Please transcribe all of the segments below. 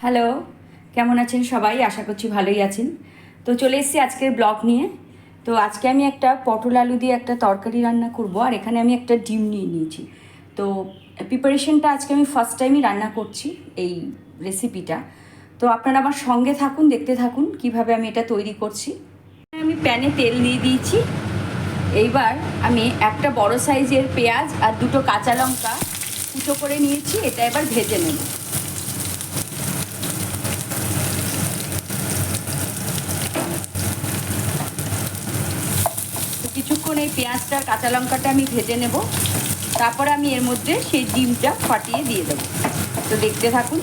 Hello, কেমন আছেন সবাই? আশা করছি ভালোই আছেন। তো চলে এসেছি আজকের ব্লগ নিয়ে। তো আজকে আমি একটা পটল আলু দিয়ে একটা তরকারি রান্না করব, আর এখানে আমি একটা ডিম নিয়ে নিয়েছি। তো প্রিপারেশনটা আজকে আমি ফার্স্ট টাইমই রান্না করছি এই রেসিপিটা। তো আপনারা আমার সঙ্গে থাকুন, দেখতে থাকুন কিভাবে আমি এটা তৈরি করছি। আমি প্যানে তেল দিয়ে দিয়েছি। এইবার আমি একটা বড় সাইজের পেঁয়াজ আর দুটো কাঁচা লঙ্কা কুচো করে নিয়েছি, এটা এবার ভেজে নেব। কিছুক্ষণ এই পেঁয়াজটা কাঁচা লঙ্কাটা আমি ভেজে নেব, তারপর আমি এর মধ্যে সেই ডিমটা ফাটিয়ে দিয়ে দেবো। তো দেখতে থাকুন।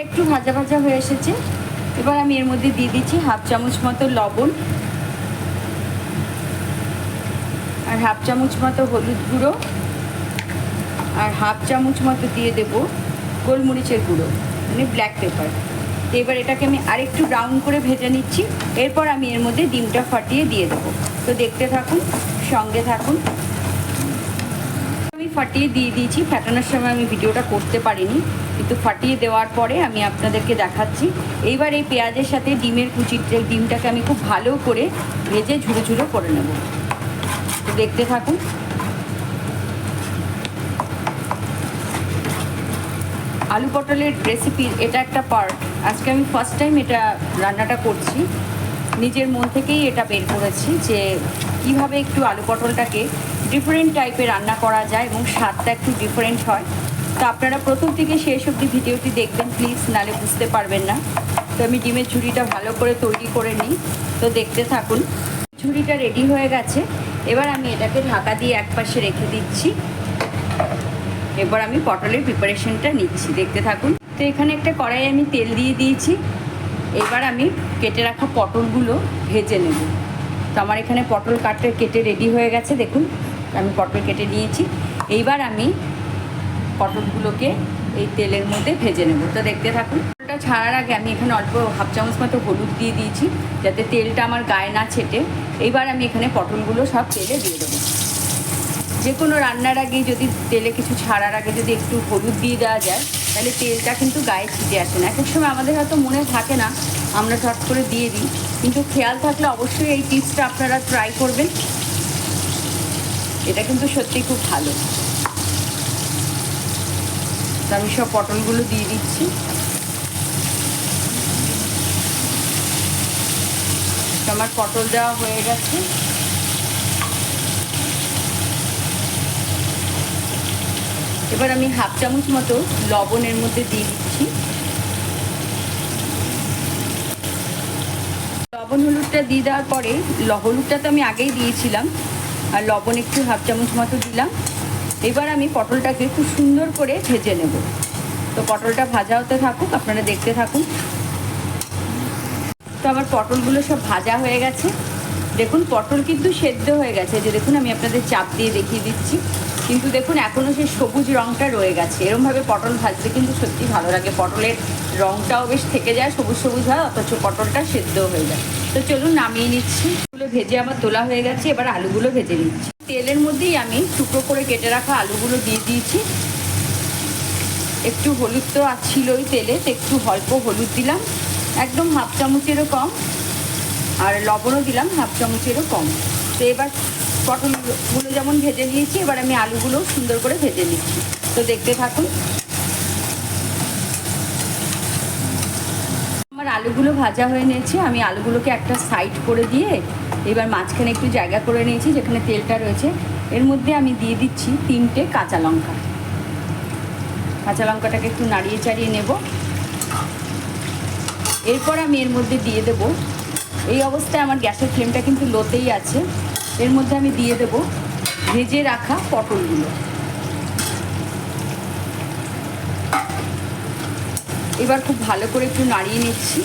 একটু ভাজা ভাজা হয়ে এসেছে। এবার আমি এর মধ্যে দিয়ে দিচ্ছি হাফ চামচ মতো লবণ আর হাফ চামচ মতো হলুদ গুঁড়ো আর হাফ চামচ মতো দিয়ে দেব গোলমরিচের গুঁড়ো, মানে ব্ল্যাক পেপার। তো এবার এটাকে আমি আরেকটু ব্রাউন করে ভেজে নিচ্ছি। এরপর আমি এর মধ্যে ডিমটা ফাটিয়ে দিয়ে দেবো। তো দেখতে থাকুন, সঙ্গে থাকুন। আমি ফাটিয়ে দিয়ে দিয়েছি। ফাটানোর সময় আমি ভিডিওটা করতে পারিনি, কিন্তু ফাটিয়ে দেওয়ার পরে আমি আপনাদেরকে দেখাচ্ছি। এইবার এই পেঁয়াজের সাথে ডিমটাকে আমি খুব ভালো করে ভেজে ঝুড়ো ঝুড়ো করে নেব। তো দেখতে থাকুন। আলু পটলের রেসিপির এটা একটা পার্ট। আজকে আমি ফার্স্ট টাইম এটা রান্নাটা করছি। নিজের মন থেকেই এটা বের করেছি যে কীভাবে একটু আলু পটলটাকে ডিফারেন্ট টাইপের রান্না করা যায় এবং স্বাদটা একটু ডিফারেন্ট হয়। তো আপনারা প্রথম থেকে শেষ অবধি ভিডিওটি দেখবেন প্লিজ, নাহলে বুঝতে পারবেন না। তো আমি ডিমের ঝুড়িটা ভালো করে তৈরি করে নিই। তো দেখতে থাকুন। ঝুড়িটা রেডি হয়ে গেছে। এবার আমি এটাকে ঢাকা দিয়ে একপাশে রেখে দিচ্ছি। এবার আমি পটলের প্রিপারেশনটা নিচ্ছি, দেখতে থাকুন। তো এখানে একটা কড়াই আমি তেল দিয়ে দিয়েছি। এবার আমি কেটে রাখা পটলগুলো ভেজে নেব। তো আমার এখানে পটল কেটে রেডি হয়ে গেছে। দেখুন, আমি পটল কেটে নিয়েছি। এইবার আমি পটলগুলোকে এই তেলের মধ্যে ভেজে নেব। তো দেখতে থাকুন। পটলটা ছাড়ার আগে আমি এখানে অল্প হাফ চামচ মতো হলুদ দিয়ে দিয়েছি, যাতে তেলটা আমার গায়ে না ছেটে। এইবার আমি এখানে পটলগুলো সব তেলে দিয়ে দেবো। যে কোনো রান্নার আগে যদি তেলে কিছু ছাড়ার আগে যদি একটু হলুদ দিয়ে দেওয়া যায়, তাহলে তেলটা কিন্তু গায়ে ছিটে আসে না। এক এক সময় আমাদের হয়তো মনে থাকে না, আমরা চট করে দিয়ে দিই, কিন্তু খেয়াল থাকলে অবশ্যই এই টিপসটা আপনারা ট্রাই করবেন। এটা কিন্তু সত্যিই খুব ভালো। তো আমি সব পটলগুলো দিয়ে দিচ্ছি। আমার পটল দেওয়া হয়ে গেছে। এবার আমি হাফ চামচ মতো লবণের মধ্যে দিয়ে দিচ্ছি। লবণ হলুদটা দিয়ে দেওয়ার পরে, হলুদটা তো আমি আগেই দিয়েছিলাম, আর লবণ একটু হাফ চামচ মতো দিলাম। এবার আমি পটলটাকে খুব সুন্দর করে ভেজে নেব। তো পটলটা ভাজা হতে থাকুক, আপনারা দেখতে থাকুন। তো আমার পটলগুলো সব ভাজা হয়ে গেছে। দেখুন, পটল কিন্তু সেদ্ধ হয়ে গেছে। যে দেখুন, আমি আপনাদের চাপ দিয়ে দেখিয়ে দিচ্ছি, কিন্তু দেখুন এখনও সেই সবুজ রঙটা রয়ে গেছে। এরমভাবে পটল ভাজতে কিন্তু সত্যি ভালো লাগে। পটলের রঙটাও বেশ থেকে যায়, সবুজ সবুজ হয়, অথচ পটলটা সেদ্ধ হয়ে যায়। তো চলুন নামিয়ে নিচ্ছি। এগুলো ভেজে আমার তোলা হয়ে গেছে। এবার আলুগুলো ভেজে নিচ্ছি। তেলের মধ্যেই আমি টুকরো করে কেটে রাখা আলুগুলো দিয়ে দিয়েছি। একটু হলুদ তো ছিলই তেলে, তো একটু অল্প হলুদ দিলাম, একদম হাফ চামচেরও কম, আর লবণও দিলাম হাফ চামচেরও কম। তো এবার পটলগুলো যেমন ভেজে নিয়েছি, এবার আমি আলুগুলো সুন্দর করে ভেজে নিচ্ছি। তো দেখতে থাকুন। আমার আলুগুলো ভাজা হয়ে নিয়েছে। আমি আলুগুলোকে একটা সাইড করে দিয়ে এবার মাঝখানে একটু জায়গা করে নিয়েছি যেখানে তেলটা রয়েছে। এর মধ্যে আমি দিয়ে দিচ্ছি 3টে কাঁচা লঙ্কা। কাঁচা লঙ্কাটাকে একটু নাড়িয়ে চাড়িয়ে নেব। এরপর আমি এর মধ্যে দিয়ে দেব, এই অবস্থায় আমার গ্যাসের ফ্লেমটা কিন্তু লোতেই আছে, এর মধ্যে আমি দিয়ে দেব ভেজে রাখা পটলগুলো। এবার খুব ভালো করে একটু নাড়িয়ে নিচ্ছি।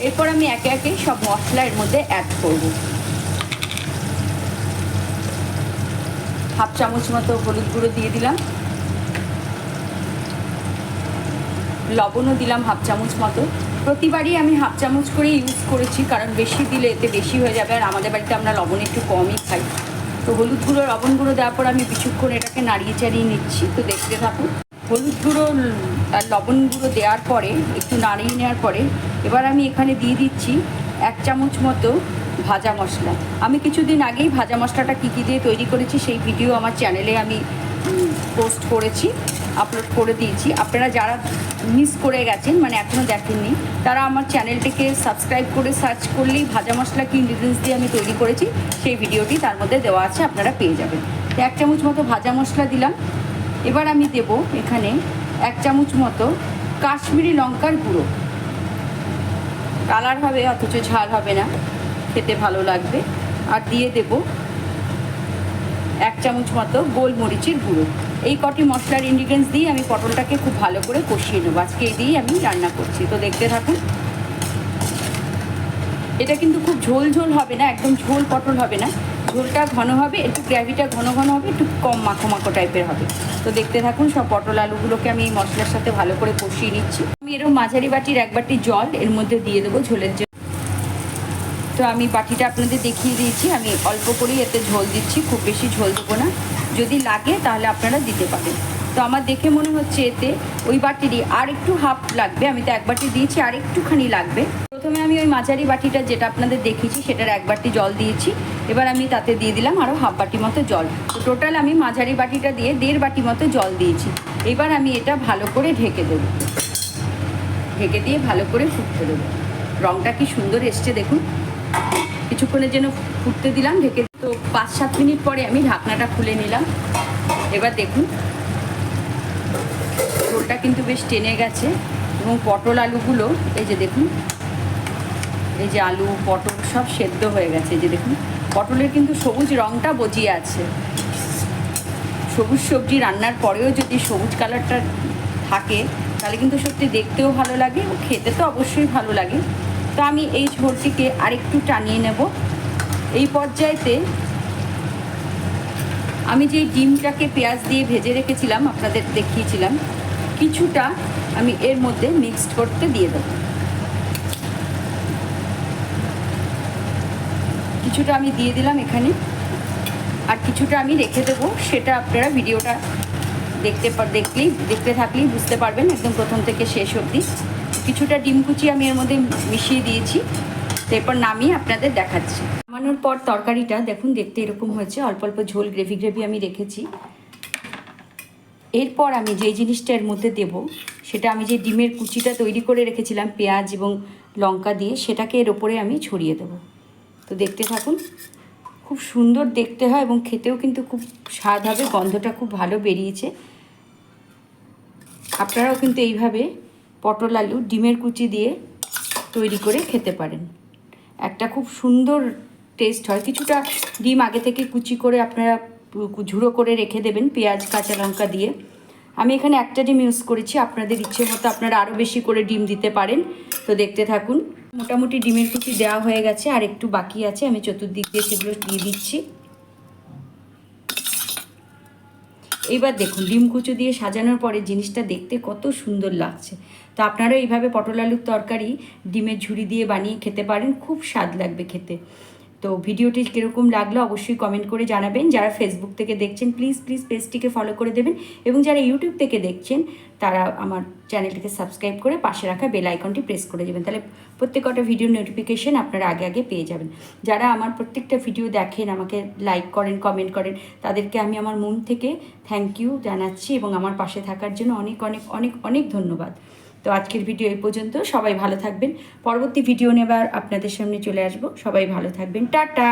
এরপর আমি একে একে সব মশলা এর মধ্যে অ্যাড করব। হাফ চামচ মতো হলুদ গুঁড়ো দিয়ে দিলাম, লবণও দিলাম হাফ চামচ মতো। প্রতিবারই আমি হাফ চামচ করে ইউজ করেছি, কারণ বেশি দিলে এতে বেশি হয়ে যাবে, আর আমাদের বাড়িতে আমরা লবণ একটু কমই খাই। তো হলুদ গুঁড়ো লবণ গুঁড়ো দেওয়ার পর আমি কিছুক্ষণ এটাকে নাড়িয়ে চাড়িয়ে নিচ্ছি। তো দেখতে থাকুন। হলুদ গুঁড়ো আর লবণ গুঁড়ো দেওয়ার পরে একটু নাড়িয়ে নেওয়ার পরে এবার আমি এখানে দিয়ে দিচ্ছি 1 চামচ মতো ভাজা মশলা। আমি কিছুদিন আগেই ভাজা মশলাটা কী কী দিয়ে তৈরি করেছি সেই ভিডিও আমার চ্যানেলে আমি পোস্ট করেছি, আপলোড করে দিয়েছি। আপনারা যারা মিস করে গেছেন, মানে এখনও দেখেননি, তারা আমার চ্যানেলটিকে সাবস্ক্রাইব করে সার্চ করলেই ভাজা মশলা কী ইনগ্রিডিয়েন্টস দিয়ে আমি তৈরি করেছি সেই ভিডিওটি তার মধ্যে দেওয়া আছে, আপনারা পেয়ে যাবেন। তো 1 চামচ মতো ভাজা মশলা দিলাম। এবার আমি দেব এখানে 1 চামচ মতো কাশ্মীরি লঙ্কার গুঁড়ো। কালার হবে অথচ ঝাল হবে না, খেতে ভালো লাগবে। আর দিয়ে দেব 1 চামচ মতো গোলমরিচের গুঁড়ো। এই কটি মশলার ইনগ্রিডিয়েন্টস দিয়ে আমি পটলটাকে খুব ভালো করে কষিয়ে নেবো। আজকে এই দিয়েই আমি রান্না করছি, তো দেখতে থাকুন। এটা কিন্তু খুব ঝোল ঝোল হবে না, একদম ঝোল পটল হবে না, ঝোলটা ঘন হবে, একটু গ্রেভিটা ঘন ঘন হবে, একটু কম মাখো মাখো টাইপের হবে। তো দেখতে থাকুন। সব পটল আলুগুলোকে আমি এই মশলার সাথে ভালো করে কষিয়ে নিচ্ছি। আমি এরকম মাঝারি বাটির 1 বাটি জল এর মধ্যে দিয়ে দেবো ঝোলের জন্য। তো আমি বাটিটা আপনাদের দেখিয়ে দিয়েছি, আমি অল্প করেই এতে ঝোল দিচ্ছি, খুব বেশি ঝোল দেবো না, যদি লাগে তাহলে আপনারা দিতে পারেন। তো আমার দেখে মনে হচ্ছে এতে ওই বাটিরই আর একটু হাফ লাগবে, আমি তো 1 বাটি দিয়েছি, আর একটুখানি লাগবে। প্রথমে আমি ওই মাঝারি বাটিটা যেটা আপনাদের দেখিয়েছি সেটার 1 বাটি জল দিয়েছি, এবার আমি তাতে দিয়ে দিলাম আরও হাফ বাটি মতো জল। তো টোটাল আমি মাঝারি বাটিটা দিয়ে 1.5 বাটি মতো জল দিয়েছি। এবার আমি এটা ভালো করে ঢেকে দেবো, ঢেকে দিয়ে ভালো করে ফুটতে দেবো। রঙটা কি সুন্দর এসছে দেখুন। কিছুক্ষণের জন্য ফুটতে দিলাম ঢেকে। তো 5-7 মিনিট পরে আমি ঢাকনাটা খুলে নিলাম। এবার দেখুন ঝোলটা কিন্তু বেশ টেনে গেছে এবং পটল আলুগুলো এই যে দেখুন, এই যে আলু পটল সব সেদ্ধ হয়ে গেছে। এই যে দেখুন পটলের কিন্তু সবুজ রঙটা বজিয়ে আছে। সবুজ সবজি রান্নার পরেও যদি সবুজ কালারটা থাকে তাহলে কিন্তু সত্যি দেখতেও ভালো লাগে এবং খেতে তো অবশ্যই ভালো লাগে। তো আমি এই ঝোলটিকে আরেকটু টানিয়ে নেব। এই পর্যায়েতে আমি যে ডিমটাকে পেঁয়াজ দিয়ে ভেজে রেখেছিলাম, আপনাদের দেখিয়েছিলাম, কিছুটা আমি এর মধ্যে মিক্সড করতে দিয়ে দেবো। কিছুটা আমি দিয়ে দিলাম এখানে, আর কিছুটা আমি রেখে দেবো। সেটা আপনারা ভিডিওটা দেখতে থাকলেই বুঝতে পারবেন একদম প্রথম থেকে শেষ অবধি। কিছুটা ডিম কুচি আমি এর মধ্যে মিশিয়ে দিয়েছি, এরপর নামিয়ে আপনাদের দেখাচ্ছি। নামানোর পর তরকারিটা দেখুন দেখতে এরকম হয়েছে, অল্প অল্প ঝোল গ্রেভি গ্রেভি আমি রেখেছি। এরপর আমি যে জিনিসটা এর মধ্যে দেব সেটা আমি যে ডিমের কুচিটা তৈরি করে রেখেছিলাম পেঁয়াজ এবং লঙ্কা দিয়ে, সেটাকে এর ওপরে আমি ছড়িয়ে দেব। তো দেখতে থাকুন, খুব সুন্দর দেখতে হয় এবং খেতেও কিন্তু খুব স্বাদ হবে, গন্ধটা খুব ভালো বেরিয়েছে। আপনারাও কিন্তু এইভাবে পটল আলু ডিমের কুচি দিয়ে তৈরি করে খেতে পারেন, একটা খুব সুন্দর টেস্ট হয়। কিছুটা ডিম আগে থেকে কুচি করে আপনারা ঝুড়ো করে রেখে দেবেন পেঁয়াজ কাঁচা লঙ্কা দিয়ে। আমি এখানে একটা ডিম ইউজ করেছি, আপনাদের ইচ্ছে মতো আপনারা আরও বেশি করে ডিম দিতে পারেন। তো দেখতে থাকুন। মোটামুটি ডিমের কুচি দেওয়া হয়ে গেছে, আর একটু বাকি আছে, আমি চতুর্দিক দিয়ে সেগুলো দিয়ে দিচ্ছি। এইবার দেখুন ডিম কুচো দিয়ে সাজানোর পরে জিনিসটা দেখতে কত সুন্দর লাগছে। তো আপনারা এইভাবে পটল আলুর তরকারি ডিমের ঝুড়ি দিয়ে বানিয়ে খেতে পারেন, খুব স্বাদ লাগবে খেতে। তো ভিডিওটি কীরকম লাগলো অবশ্যই কমেন্ট করে জানাবেন। যারা ফেসবুক থেকে দেখছেন প্লিজ পেজটিকে ফলো করে দেবেন, এবং যারা ইউটিউব থেকে দেখছেন তারা আমার চ্যানেলটিকে সাবস্ক্রাইব করে পাশে রাখা বেল আইকনটি প্রেস করে দেবেন, তাহলে প্রত্যেকটা ভিডিও নোটিফিকেশন আপনারা আগে আগে পেয়ে যাবেন। যারা আমার প্রত্যেকটা ভিডিও দেখেন, আমাকে লাইক করেন, কমেন্ট করেন, তাদেরকে আমি আমার মন থেকে থ্যাংক ইউ জানাচ্ছি এবং আমার পাশে থাকার জন্য অনেক অনেক অনেক অনেক ধন্যবাদ। তো আজকের ভিডিও এই পর্যন্ত, সবাই ভালো থাকবেন। পরবর্তী ভিডিও নেবার আপনাদের সামনে চলে আসবো। সবাই ভালো থাকবেন, টাটা।